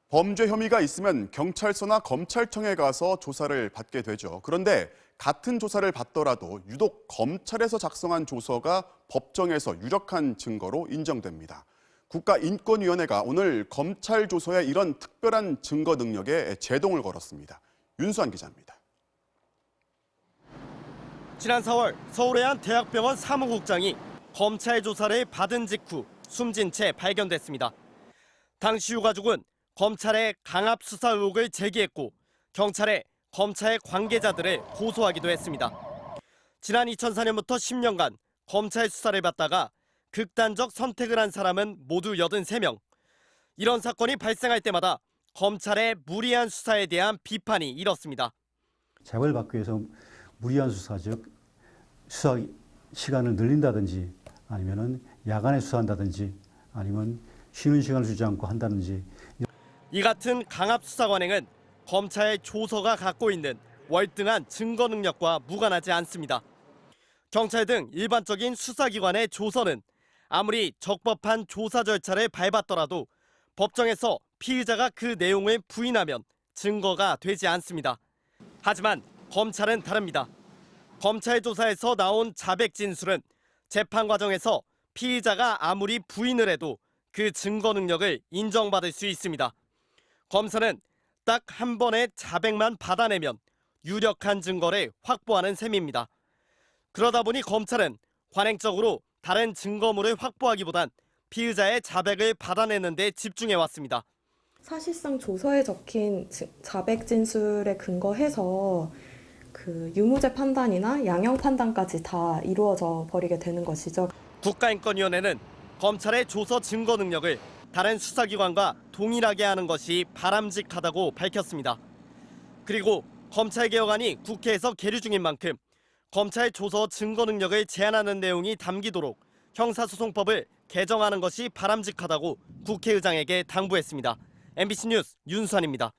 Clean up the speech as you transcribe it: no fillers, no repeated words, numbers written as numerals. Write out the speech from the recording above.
범죄 혐의가 있으면 경찰서나 검찰청에 가서 조사를 받게 되죠. 그런데 같은 조사를 받더라도 유독 검찰에서 작성한 조서가 법정에서 유력한 증거로 인정됩니다. 국가인권위원회가 오늘 검찰 조서의 이런 특별한 증거 능력에 제동을 걸었습니다. 윤수환 기자입니다. 지난 4월 서울의 한 대학병원 사무국장이 검찰 조사를 받은 직후 숨진 채 발견됐습니다. 당시 유가족은 검찰에 강압 수사 의혹을 제기했고 경찰에 검찰 관계자들을 고소하기도 했습니다. 지난 2004년부터 10년간 검찰 수사를 받다가 극단적 선택을 한 사람은 모두 83명. 이런 사건이 발생할 때마다 검찰의 무리한 수사에 대한 비판이 일었습니다. 재벌받기 위해서 무리한 수사, 즉 수사 시간을 늘린다든지 아니면은 야간에 수사한다든지 아니면 쉬는 시간을 주지 않고 한다든지. 이 같은 강압 수사 관행은 검찰 조서가 갖고 있는 월등한 증거 능력과 무관하지 않습니다. 경찰 등 일반적인 수사기관의 조서는 아무리 적법한 조사 절차를 밟았더라도 법정에서 피의자가 그 내용을 부인하면 증거가 되지 않습니다. 하지만 검찰은 다릅니다. 검찰 조사에서 나온 자백 진술은 재판 과정에서 피의자가 아무리 부인을 해도 그 증거 능력을 인정받을 수 있습니다. 검사는 딱 한 번의 자백만 받아내면 유력한 증거를 확보하는 셈입니다. 그러다 보니 검찰은 관행적으로 다른 증거물을 확보하기보단 피의자의 자백을 받아내는 데 집중해왔습니다. 사실상 조서에 적힌 자백 진술에 근거해서 그 유무죄 판단이나 양형 판단까지 다 이루어져 버리게 되는 것이죠. 국가인권위원회는 검찰의 조서 증거 능력을 다른 수사기관과 동일하게 하는 것이 바람직하다고 밝혔습니다. 그리고 검찰개혁안이 국회에서 계류 중인 만큼 검찰 조서 증거 능력을 제한하는 내용이 담기도록 형사소송법을 개정하는 것이 바람직하다고 국회의장에게 당부했습니다. MBC 뉴스 윤수환입니다.